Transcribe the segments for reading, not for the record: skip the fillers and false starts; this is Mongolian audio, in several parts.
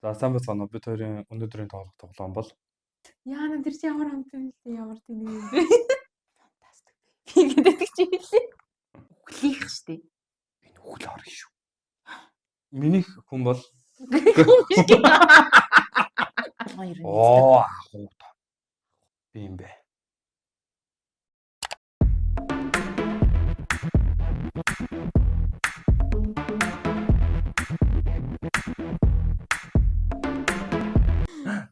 За сайн байна уу? Бид хоёрын өнөөдрийн тоглоом бол Яана тэр чи ямар хамт юм бэ? Ямар тэнэг юм бэ? Фантастик. Би гэдэг чи хэлээ. Үхлих штэ. энэ үхэл орно шүү. Минийх хүн бол Оо ахуу та. Би юм бэ.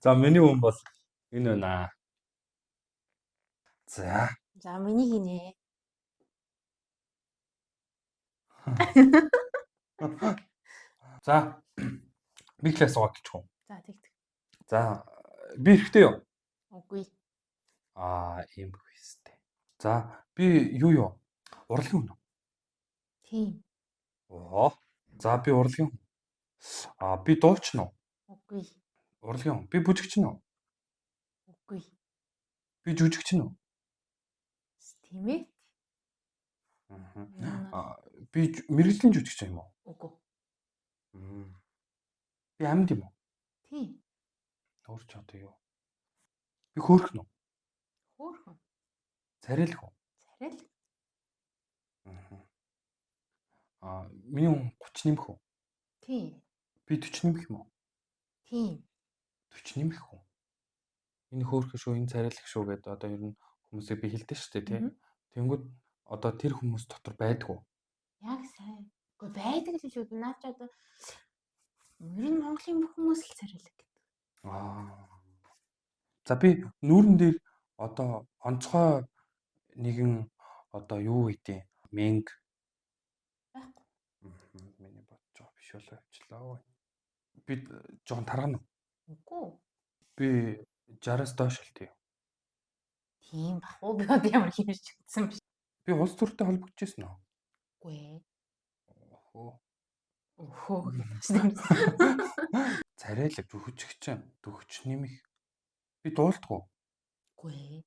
За миний хүн бол энэ байна. За миний хийнэ. За би класс гоочих. За тэгт. За би эрэхтэй юу? Үгүй. Ийм хөөстэй. За би юу? Урлагийн хүн үү? Тийм. За би урлагийн хүн. Би дуучин уу? Үгүй. Урлагийн хүн. Би бүжигчин үү? Үгүй. Би жүжигчин үү? Тийм ээ. Би мэрэгжлийн жүжигчин юм уу? Үгүй. Би амьд юм уу? Тийм. Өөрч одоо юу? Би хөөрхөн үү? Хөөрхөн. Царайлах уу? Царай л. Миний хүн 30 нэмэх үү? Тийм. Би 40 нэмэх юм уу? Тийм. 40 нэмэх үү? Энэ хөөрхөн шүү, энэ царайлах шүү гэдэг одоо ер нь хүмүүсийг би хэлдэг шүү дээ, тийм. Тэнгүүд одоо тэр хүмүүс дотор байдаг уу? Яг сайн. Үгүй байдаг л шүү. Наад чи одоо ер нь Монголын бүх хүмүүс л царайлаг гэдэг. За би нүүрэн дээр одоо онцгой нэгэн одоо юу гэдэг мэнг байхгүй. Миний бодож байгаа биш болоо явчлаа. Би жоохон таргана уу? Үгүй. Би 60-аас доош л тийм. Тийм бах уу би одоо ямар хэмжиж утсан биш. Би улс төртэй холбогдчихсэн үү? Үгүй. Өхөө. Царайлаг жүжигчин, дөгч нэмэх. Би дуулдаггүй. Үгүй.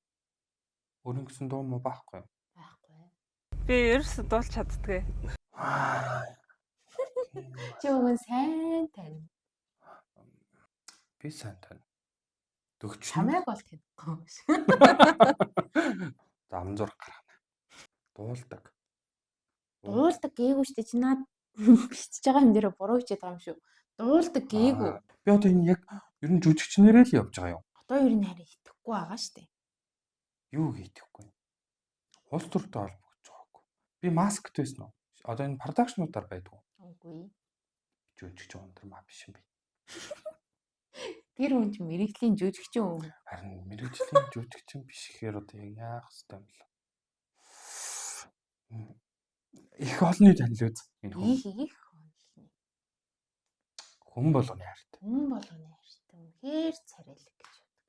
Өөрийн гэсэн дуу муу байхгүй. Байхгүй. Би ерөөсөө дуулж чаддгүй. Чи өгөн сайн тань. Би сайн тань. Дөгч Чамайг бол тэтгэхгүй. За амзуур гаргана. Дуулдаг. Дуулдаг гээгүй штэ чи наад бичиж байгаа юм дээр буруу хичээд байгаа юм шүү. Дуулдаг гээгүй. Би одоо энэ яг ер нь жүжигчнэрээ л явж байгаа юм. Одоо ер нь харин итгэхгүй байгаа штэ. Юу хийхгүй. Улс төртэй холбогдож байгаагүй. Би маскт байсан уу? Одоо энэ продакшнуудаар байдаг уу? Үгүй. Жүжигч өндөр маа биш юм би. Тэр хүн ч мэрэгжлийн жүжигчин юм. Харин мэрэгжлийн жүжигчин биш гэхээр одоо яах ёстой юм бэ? Их олонний танил үз энэ хүн. Их олонний. Хүн болгоны хайртай. Хүн болгоны хайртай. Үнэхээр царайлаг гэж боддог.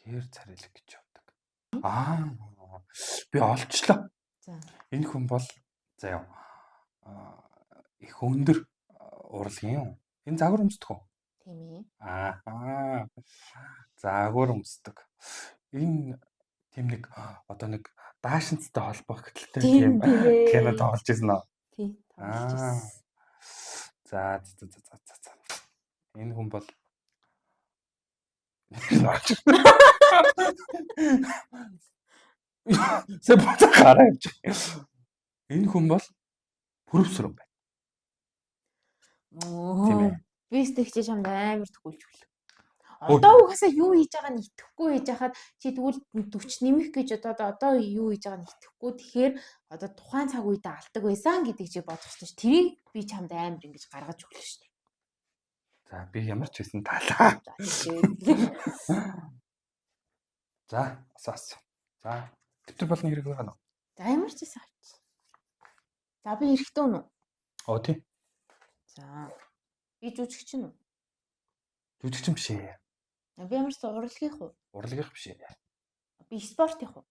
Хэр царайлаг гэж боддог. Би олчлоо. За. Энэ хүн бол заяа их өндөр урлагийн юм. Энэ загвар өмсдөг үү? Тийм ээ. Загвар өмсдөг. Энэ тийм нэг одоо нэг даашинцтай холбогдолтой тийм кино тоглож ирсэн үү? Тийм тоглож ирсэн. За. Энэ хүн бол Сэбэт гараа явж. Энэ хүн бол пүрвсрэн байна. Тийм ээ. Би сtegч чамд амар тгүүлж өглөө. Одоо угаасаа юу хийж байгааг нь итгэхгүй хийж хахад чи тэгвэл 40 нэмэх гэж одоо юу хийж байгааг нь итгэхгүй тэгэхээр одоо тухайн цаг үедээ алдаг байсан гэдэг чи бодох ёстой ш. Тэрийг би чамд амар ингэж гаргаж өглөө ш. За би ямар ч байсан таалаа. За асаас. За төвтөр болно хэрэг байна уу? За ямар ч байсан авч. За би эрэхтэн үү? Тийм. За би жүжигчин үү? Жүжигчин биш ээ. Би ямар ч урлагийнх уу? Урлагийнх биш ээ. Би спортынх уу?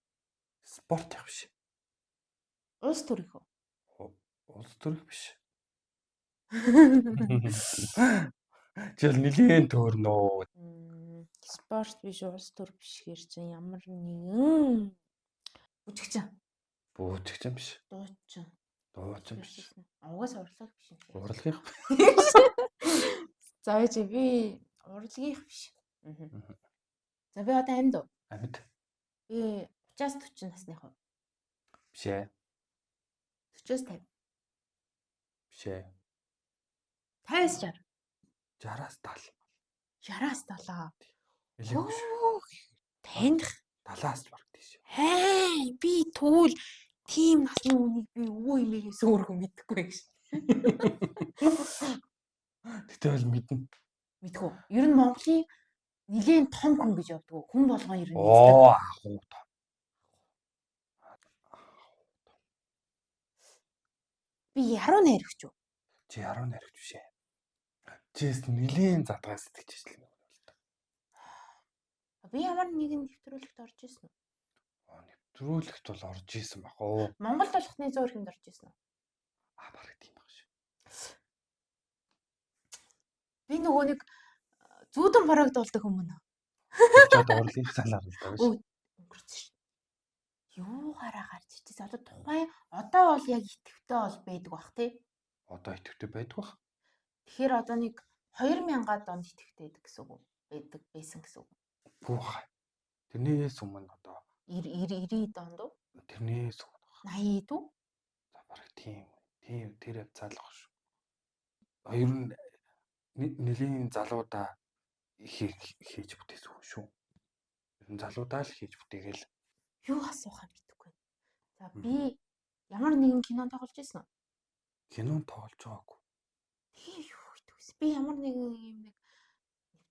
Спортынх биш. Улс төрийнх үү? Улс төрийнх биш. Жил нилийн төрнөө. Спорт биш, улс төр биш хэр чинь ямар нэгэн бүжигчин. Бүжигчин биш. Дуучин. Дуучин биш. Угаас урлаг биш юм. Урлагийнх. За ээж би урлагийнх биш. За би одоо амьд уу? Амьд. Би 30-40 насных уу? Биш ээ. 40-50. Биш ээ. 50-60. 60-аас 70. 60-аас 70. Элэг биш. Таних 70-аас бараг тийш. хээ би тэгвэл тийм насны хүнийг би өвөө имээрээс өөрөө мэдэхгүй гэж. Тэгтээ бол мэднэ. Мэдхүү. Ер нь Монголын нэгэн том хүн гэж явдаг. Хүн болгон ер нь Оо ахуу та. би яруу найрагч юу? Чи 10 наригч биш ээ. Чист нилийн задгаа сэтгэж ижлээ. Би ямар нэгэн нэвтрүүлэгт орж ирсэн үү? Нэвтрүүлэгт бол орж исэн баг оо. Монгол толгохны 100 хүнд орж ирсэн үү? Бараг тийм баг шүү. Би нөгөө нэг зүүдэн барагдуулдаг хүмүүс. Чи одоо урлагийнх талаар л даа шүү. Өнгөрсөн шүү. Юугаараа гарч ичсэн. Одоо тухайн одоо бол яг итгэвтэй бол байдаг бах тий. Одоо итгэвтэй байдаг бах. Тэгэхээр одоо нэг 2000-аад онд итгэвтэй байдаг гэсэн үг. Байдаг байсан гэсэн үг. Буух. Тэрнээс өмнө одоо 90-ад онд уу? тэрнээс өмнө баг. 80-ад уу? За бараг тийм тэр явцаалах шүү. Ер нь нэлийн залуудаа хийж бүтээсэн хүн шүү. Ер нь залуудаа л хийж бүтээгээл. Юу асуухаа мэдэхгүй. За би ямар нэгэн кинонд тоглож ирсэн үү? Кинонд тоглож байгаагүй. Тийм юу хийдэгсэн. Би ямар нэгэн юм нэг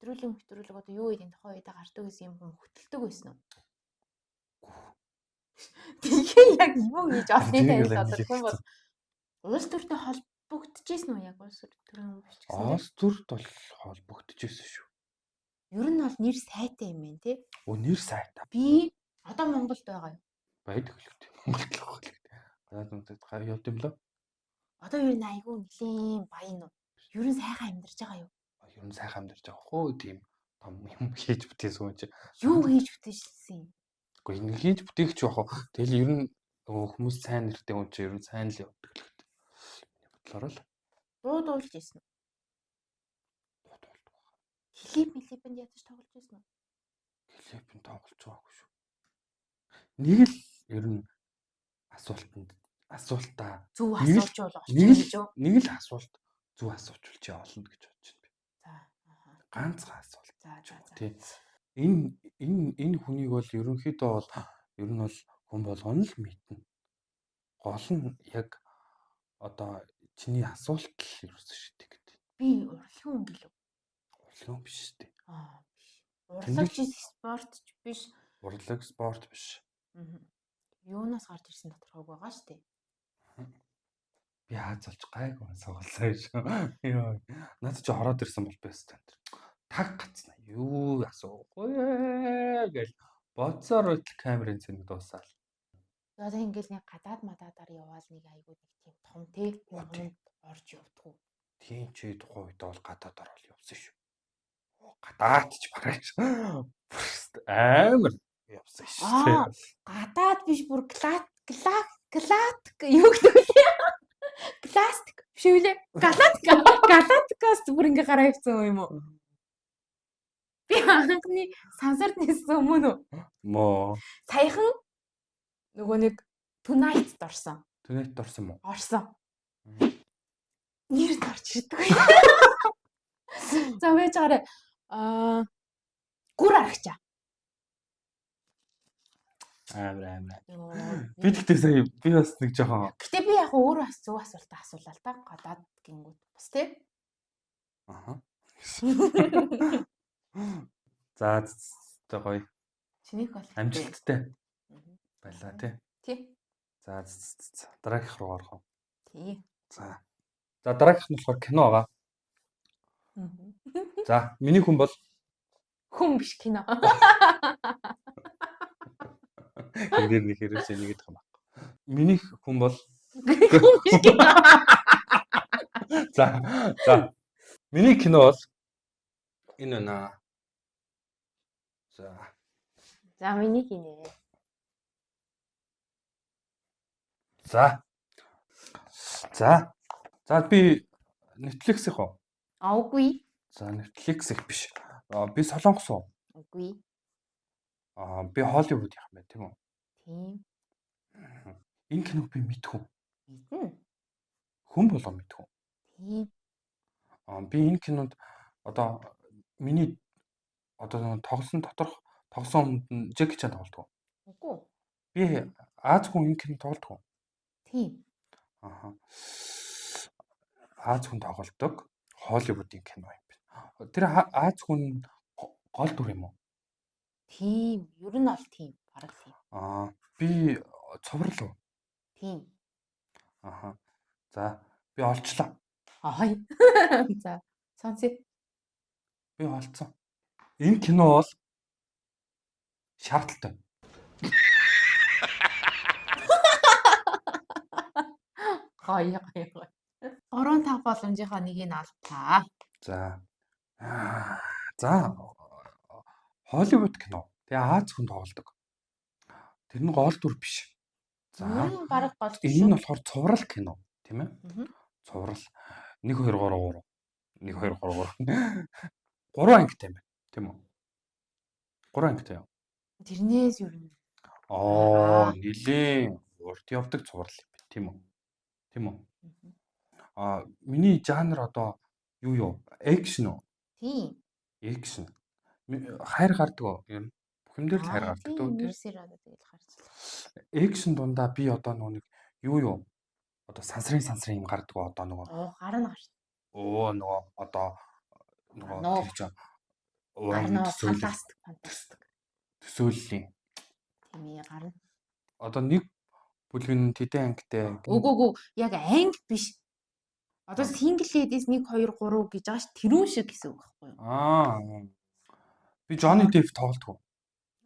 нэвтрүүлэг одоо юу гэдэг тохоо үедээ гардаг гэсэн юм хүн хөтэлдэг байсан уу? Тэгээ яг юу гэж олны танил тодорхой бол улс төртэй холбогдчихсэн үү яг улс төрийн хүн биш ч гэсэн. Улс төрт бол холбогдчихсэн шүү. Ер нь бол нэр сайтай юм байна тий. Нэр сайтай. Би одоо Монголд байгаа юу? Байдаг л үү. Монголд л байгаа л. Гадаад үндэд явд юм лөө. Одоо ер нь айгүй нэлийн баян уу? Ер нь сайхан амьдарч байгаа юу? Ер нь сайхан амьдарч байгаа хөө тийм том юм хийж бүтээсэн юм чи. Юу хийж бүтээжсэн юм? Гэхдээ ингэ хийж бүтээгч яах вэ? Тэгэл ер нь нөгөө хүмүүс сайн нэртэй хүн чи ер нь сайн л явдаг л гэдэг. Миний бодлоор л Дуулж ирсэн үү? дуулдаг. Клипэнд ядаж тоглож ирсэн үү? Клипэнд тоглож байгаагүй шүү. Нэг л ер нь асуултаа Зөв нэг л- асууж бол орчих гэж юу? нэг л асуулт зөв асуучвал чи олно гэж бодож байна би. За. Ганцхан асуулт. За. Тий. Энэ хүнийг бол ерөнхийдөө бол ер нь бол хүн болгоно л мэднэ. Гол нь яг одоо чиний асуулт л ерөөсөн шүү дээ гэдэг. Би урлагийн хүн гэлөө. Урлагийн биш шүү дээ. Биш. Урлагч спортч биш. Урлаг спорт биш. Юунаас гарч ирсэн тодорхойг байгаа шүү дээ. Би хааз олж гайгүй суулсаа шүү. Йоо. Наад чи ороод ирсэн бол бэст танд. Таг гацна. Юу асуухгүй гэл бодсоор л камерын цэнийг дуусаал. Одоо ингээл нэг гадаад мадаадаар яваал нэг айгүй нэг тийм том тэг юмд орж явдгүү. Тийм чи тухайн үед бол гадаадаар бол явсан шүү. Гадаад ч барай шүү. Амар явсан шүү. Гадаад биш бүр галактик юу гэдэг вэ? Пластик биш үлээ. Галактикаас бүр ингээ гараа явсан юм уу? Би анхны сансарт нээсэн өмнө үү? Мо. Саяхан нөгөө нэг Tonight орсон. Тэнэт орсон юм уу? Орсон. Нэр тарч ирдэг. За байж гараа. Гүр арагчаа. Амар. Би тэгтээ сая би бас нэг жоохон. Гэтэ би яг өөрөө бас зөв асуултаа асуулаа л да. Гадаад гингүүд бас тий. Аха. За гоё. Чинийх бол Амжилттай байлаа тий. Тий. За дараагийнх руу орох уу? Тий. За дараагийнх нь болохоор кино байгаа. За миний хүн бол хүн биш кино. энэ нэг хэрэгсээ нэг гэх юм байна. Миний хүн бол Хүн биш кино. За миний кино бол энэ наа. За миний кино. За би Netflix-ийнх уу? Үгүй. За Netflix их биш. Би Солонгос уу? Үгүй. Би Холливуд юм байна тийм үү? Тийм. Энэ киног би мэдхүү. Мэднэ. Хүн болоо мэдхүү. Тийм. Би энэ кинонд одоо миний одоо тоглосон хүнд нь Джеки Чан тоглодог. Үгүй. Би Аз хүн энэ кино тоглодог. Тийм. Аа. Аз хүн тоглодог. Холливуудын кино юм байна. Тэр Аз хүн гол дүр юм уу? Тийм. Ер нь бол тийм. Бараг тийм. Би цоврал уу? Тийм. За би олчлаа. Ай. За, сонсъё. Би олцсон. Энэ кино бол шаардлагатай. Гоё. 3-5 боломжийнхоо нэгийг нь алдлаа. За. За. Холливуд кино. Тэгээ Аз хүн тоглодог. Тэр нь гол дүр биш. Ер нь бараг гол дүр Энэ нь болохоор цуврал кино, тийм ээ? шүү. Цуврал 1 2 3 1 2 3 3 ангитай юм байна, тийм үү? 3 ангитай юу? Тэрнээс ер нь Нилийн урд явдаг цуврал юм байна, тийм үү? Тийм үү? Миний жанр одоо юу? Экшн үү? Тийм. Экшн. Хайр гардаг уу? Ер нь бүх юм дээр л хайр гардаг Тийм. тийм. Нэрсээр одоо тэгэл харцлаа. Экшн дундаа би одоо нэг юу? Одоо сансрын юм гардаг уу? Одоо нөгөө Гар нь гарч. нөгөө одоо Ноо. тэр чинь Фантастик. төсөөллийн. Тийм ээ, гар нь. Одоо нэг бүлгийн тэдэн ангитай. Үгүй. Яг анги биш. Одоо single ladies 1 2 3 гэж байгаа ш тэрүүн шиг гэсэн үг байхгүй юу? Би Johnny Depp тоглодог.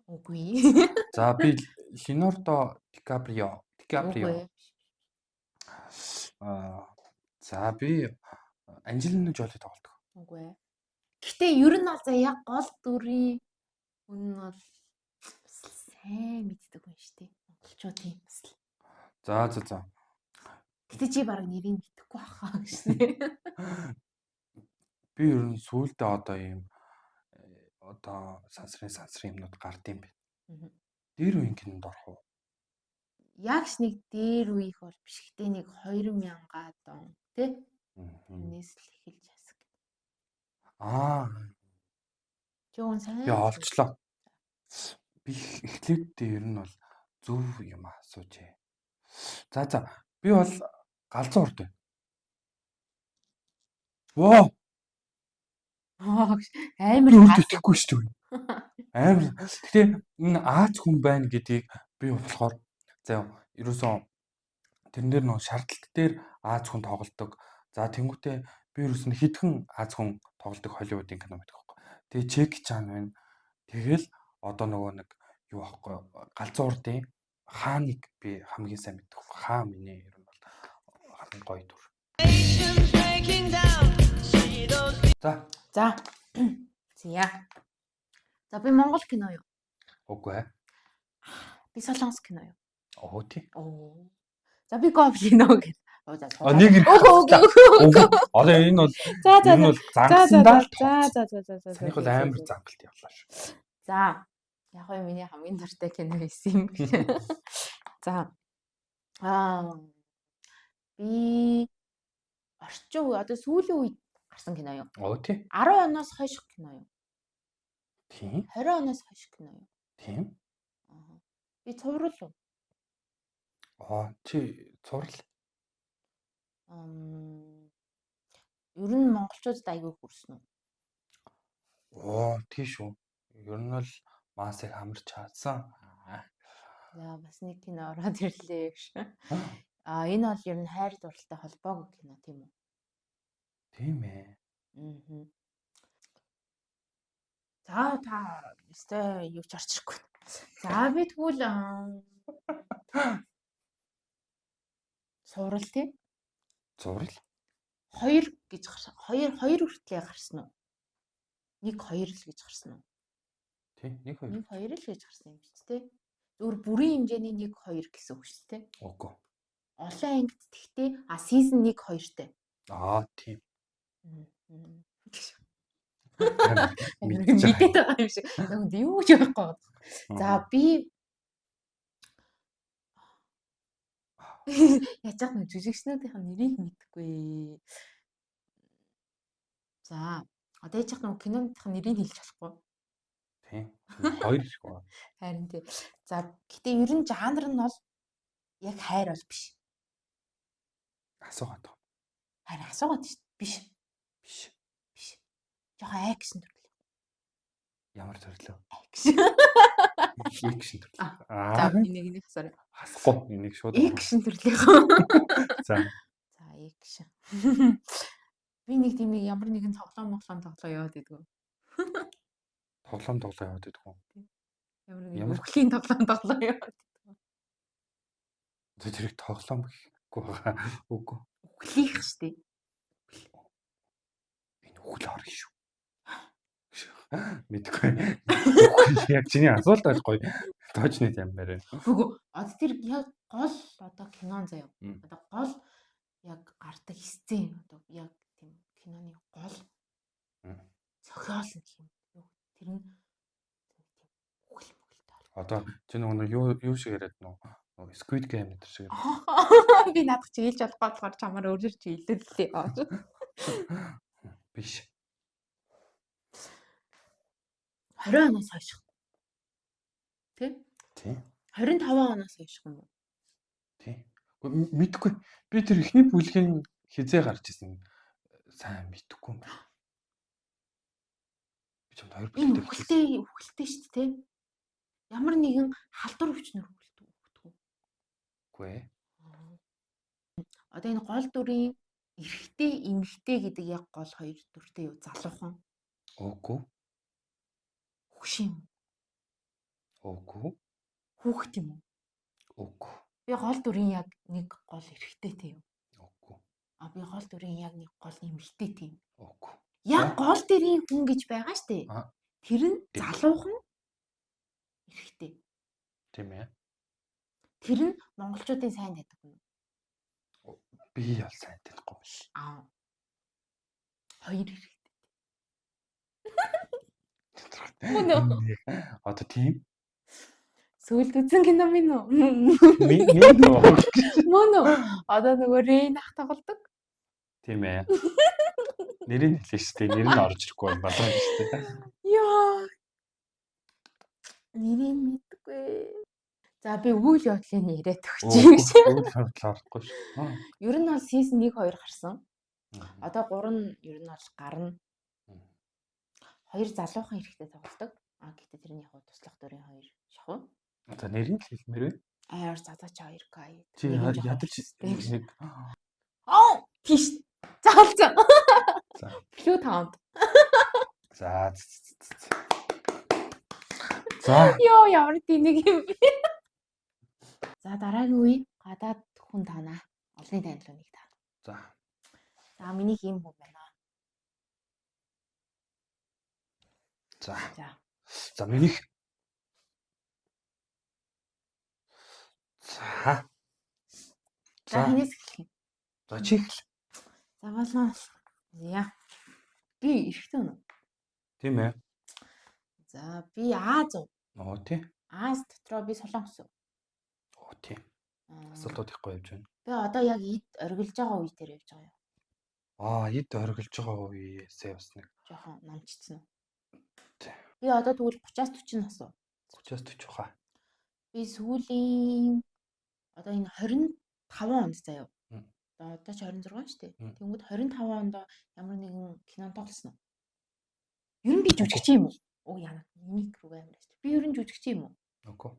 Үгүй. За би Leonardo DiCaprio. Үгүй. За би Angelina Jolie тоглодог. Үгүй. Гэтэ ер нь бол за яг гол дүрийн хүн бол сайн мэддэг хүн шүү дээ. Монголчууд тийм бас л. За. Гэтэ чи баг нэрийг мэдэхгүй байхаа гэшнэ. Би ер нь сүүлдээ одоо ийм одоо сансрын юмнууд гардыг юм байна. Дээр үеийн кинонд орох уу? Ягш нэг дээр үеих бол биш гэтээ нэг 2000-аад он тий? Энэс л эхэлж хасаг. Чөөн сайн. Би олчлоо. Би эхлээд ер нь бол зөв юм асууж. За. Би бол галзуу урд байна. Воо. Амар итгэхгүй шүү дээ. Амар. Гэтэ энэ Аз хүн байна гэдгийг би болохоор ерөөсөө тэрэн дээр нөө шаардлага дээр Аз хүн тоглодог. За тэнгуүтээ би ерөөс нь хитгэн Аз хүн тоглодог Холливуудын кино байдаг байхгүй. Тэгээ Джеки Чан байна. Тэгэл одоо нөгөө нэг юу байхгүй галзуу урдын хааныг би хамгийн сайн мэддэг. Хаа миний ер нь бол хамгийн гоё дүр. За. За би Монгол кино юу? Үгүй ээ. Би Солонгос кино юу? Тий. За би Гов кино гэх. Нэг Үгүй. Одоо энэ бол зангасандаа л. За. Санийх бол амар зангалт явлаа шүү. За. Яг нь миний хамгийн дуртай кино байсан юм биш. За. Би орчин үе одоо сүүлийн үед гарсан кино юу? Тий. 10 оноос хойш кино юу? Тийм. 20 оноос хойш кино юу? Тийм. Би цуврал уу? Чи цуврал. Ер нь монголчуудад айгүй хүрсэн үү? Тий шүү. Ер нь л масыг хамарч чадсан. За бас нэг кино ороод ирлээ гэж. Энэ бол ер нь хайр дурлалтай холбоогүй кино тийм үү? Тийм ээ. За та өстэй юу ч орчихгүй. За би тэгвэл цуврал тий? Цуврал. 2 гэж гарсан. 2 хүртлээ гарсан уу? 1 2 л гэж гарсан уу? Тий, 1 2. 1 2 л гэж гарсан юм биш тий? Зүгээр бүрийн хэмжээний 1 2 гэсэн үг шүү дээ. Үгүй. Олон ангид тэгтээ season 1 2-тэй. Тийм. Мэдээд байгаа юм шиг. Яг юу ч байхгүй. За би яаж яах вэ? Жүжигчнүүдийн нэрийг мэдэхгүй. За одоо яаж яах вэ? Киноныхын нэрийг хэлж болохгүй. Тийм. Хоёр их байна. Харин тий. За гэтээ ер нь жанр нь бол яг хайр бол биш. Асуугаад байгаа. Харин асуугаад шүү дээ. Биш. Биш. Биш. Жохоо акшн төрлөө. Ямар төрлөө? Акшн. Экшн төрлөө. За энийг асууя. Хасахгүй энийг шууд. Экшн төрлөө. За. За экшн. Би нэг тийм ямар нэгэн тоглоом яваад идэггүй. Тоглоом яваад идэх үү? Ямар нэгэн өвглийн тоглоом яваад идэггүй. Тэр тоглоом гэхгүй байгаа. Үгүй. Өвглих штеп. Энэ үхэл орно шүү. Мэдгүй. Яг чиний асуулт ойлгохгүй. Тоочны юм байна. Үгүй. Одоо тэр яг гол одоо кинон заяа. Одоо гол яг гардаг сцен одоо яг тийм киноны гол зохиол нь юм. Тэр нь үхэл таар. Одоо чи нөгөө юу шиг яриад нөгөө Squid Game гэдэг шиг. Би надад чиглэж болохгүй болохоор чамаар өөрөөр чи илүүллээ. Биш. 20 оноос хойш. Тэ? Тий. 25 оноос хойш юм уу? Тий. Мэдгүй. Би тэр ихний бүлгийн хизээ гарч исэн. Сайн мэдгүй юм байна. Би ч хоёр бүлэгтэй. Үхэлтэй шүү дээ, тэ? Ямар нэгэн халдвар өвчнөр үхэлдэг. Үгүй ээ. Одоо энэ гол дүрийн эрэгтэй, эмэгтэй гэдэг яг гол хоёр дүртэй юу? Залуухан. Үгүй. Хөгшин. Үгүй. Хүүхэд юм уу? Үгүй. Би гол дүрийн яг нэг гол эрэгтэйтэй юм. Үгүй. Би гол дүрийн яг нэг гол эмэгтэйтэй юм. Үгүй. Яг гол дүрийн хүн гэж байгаа штэ. Тэр нь залуухан эрэгтэй. Тийм ээ. Тэр нь монголчуудын сайн байдаг юм. Би ял сайн танихгүй биш. Хоёр эрэгтэй. Одоо тийм. Сүүлд үзэн кино минь үү? Мөн үү? Одоо нөгөө Рейн ах тоглодог. Тийм ээ. Нэрийг хэлээ шүү дээ. Нэр нь орж ирэхгүй юм байна шүү дээ. Яа. Нэрийг мэдгүй. За би үйл явдлын яриад өгч юм. Үйл явдал орохгүй шүү. Ер нь бол season 1 2 гарсан. Одоо 3 нь ер нь бол гарна. Хоёр залуухан хэрэгтэй тоглодог. Гэхдээ тэр нь яг туслах дүрийн хоёр шахуу. Одоо нэрийг хэлмээр вэ? Аяар задаач 2 кай. Чи ядаж нэг тийш. Заалцсан. За. Плю таунд. За. За. Йоо ямар тэнэг юм бэ? За дараагийн үе гадаад хүн таана. Олонний танилууныг таана. За. За миний юм хүн байна. За. За. За минийх. За. За хинээс эхлэх юм. За чи эхэл. За болно. Яа. Би эрэхтэн үнэ. Тийм ээ. За би Аз. Оо тий. Аз дотроо би Солонгос. Оо тий. Асуултууд ихгүй явж байна. Би одоо яг эд оргилж байгаа үе дээр явж байгаа юм. Эд оргилж байгаа үеэсээ бас нэг жоохон намчцсан. Тий. Би одоо тэгвэл 30-аас 40 нас уу? 30-аас 40 хаа. Би сүүлийн одоо энэ 25 онд заяа. Одоо ч 26 шүү дээ. Тэнгүүд 25 онд ямар нэгэн кино тоглосон уу? Ер нь би жүжигч юм уу? Оо яа, мимик рүү амир шүү. Би ер нь жүжигч юм уу? Үгүй.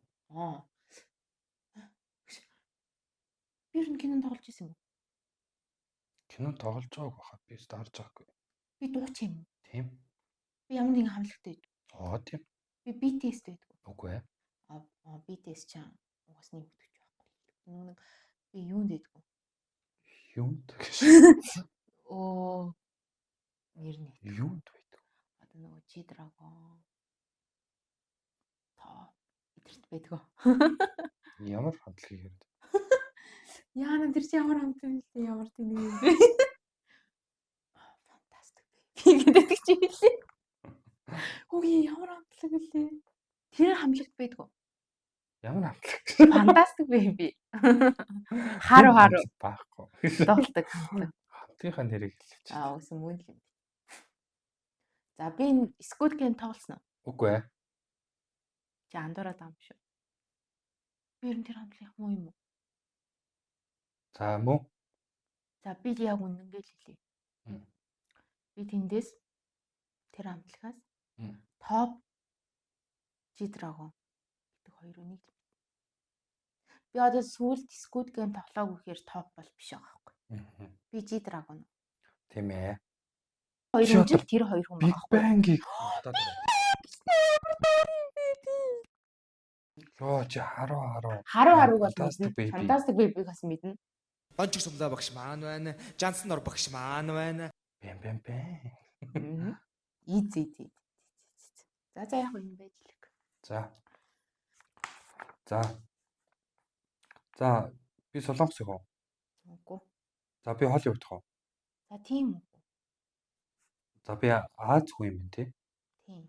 Би ер нь кинонд тоглож исэн юм уу? Кино тоглож байгааг баха. Би старж байгаагүй. Би дууч юм уу? Тийм. Би ямар нэгэн хамлагтай байдаг. Тийм. Би BTS байдаг. Үгүй ээ. BTS ч угаас нэмэгдэж байхгүй. Нэг би юунд байдаг? Юунд гэж. Нэр нь. Юунд байдаг? Одоо нөгөө G-Dragon. Эдэрт байдаг. Ямар хамтлагийг яриад. Яа, тэр чи ямар хамтлаг вэ? Ямар тэнэг юм бэ? Фантастик. Би гэдэг чи хэлээ. Үгүй ямар амтлаг үлээ. Тэр хамлаг байдгүй. Ямар амтлаг. Фантастик baby. Хару Баахгүй. тоглодог. Хамтынхаа нэрийг хэлвч. Үсэн мөн л юм. За би энэ Squid Game тоглосноо. Үгүй ээ. Чи андуураад байгаа юм шүү. Би ер нь тэр хамтлаг юм уу? За мөн. За би яг үнэнгээ л хэлье. Би тэндээс тэр хамтлагаас топ G-Dragon гэдэг хоёр үнийг л. Би одоо сүүлд Squid Game тоглоагүй гэхээр топ бол биш байгаа байхгүй. Би G-Dragon. Тийм ээ. Хоёр жил тэр хоёр хүн Big байгаа байхгүй. Bang-ийг бодоод байна. Йоо чи Харуу бол Fantastic Baby. Fantastic Baby-г бас мэднэ. Ончиг сумлаа багш маань байна. Жансан ор багш маань байна. Бэм. Easy. За яг энэ байж л. За би Солонгос яг. Үгүй. За би Холливуд хоо. За тийм үү. За би Аз хүн юм тий. Тийм.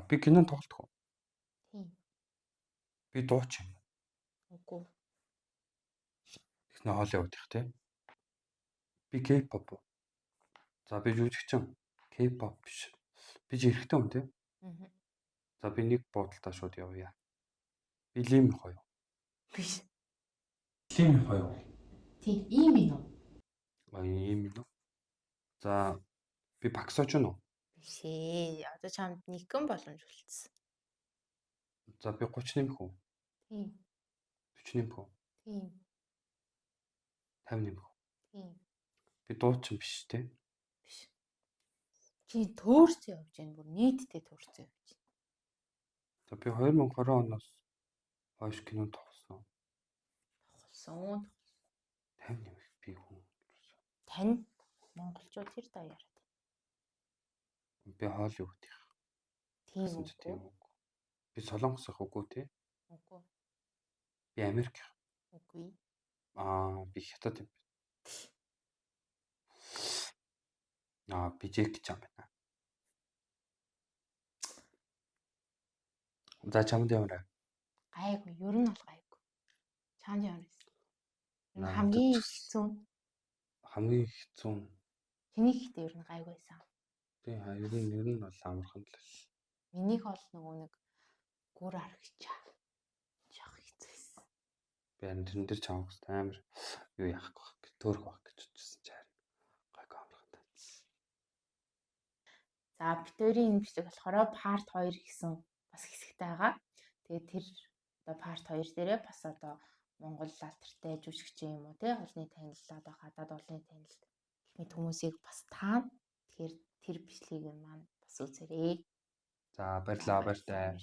Би кинонд тоглодог. Тийм. Би дууч юм. Үгүй. Техно Холливуд их тий. Би K-pop. За би жүжигчин. K-pop биш. Би ч эрэгтэй хүн тий. За би нэг буудалтаа шууд явъя. Би Лим хоёр. Биш. Лим хоёр. Тийм ийм юм уу? Ийм юм. За би Паксож уу? Биш ээ. Одоо чамд нэгэн боломж үлдсэн. За би 30 нэмэх үү? Тийм. 40 нэмэх үү? Тийм. 50 нэмэх үү? Тийм. Би дуучин биш тий. Биш. Чи төөрч явж байна. Бүр нийтдээ төөрч явж байна. За би 2020 оноос хойш кинонд тоглосон. Тоглосон. 50 нэмэх би хүн. Тань монголчууд тэр даяараа. Би Холливуд их. Тийм үү? Би Солонгос их үгүй тий. Үгүй. Би Америк их. Үгүй. Би Хятад юм. Би Джеки Чан байна. За чамд ямар? Гайгүй, ер нь бол гайгүй. Чамд ямар вэ? Хамгийн хэцүү. Чиний ихтэй ер нь гайгүй байсан. Тийм ер нь бол амархан л. Минийх бол нөгөө нэг гүр арагчаа. Жах хэцүүсэн. Би энэ дээр чамд амар юу яах вэ? Төөрөх байх гэж бодчихсон чи харин гайгүй амархан таацсан. За битүүрийн энэ бичлэг болохоор part 2 гэсэн бас хэсэгтэй байгаа. Тэгээд тэр одоо part 2 дээрээ бас одоо Монгол алдартай жүжигчин юм уу те олонний танил одоо гадаад олонний танил гэх мэт хүмүүсийг бас таана. Тэгэхээр тэр бичлэгийг маань бас үзээрэй. За баярлалаа баяртай.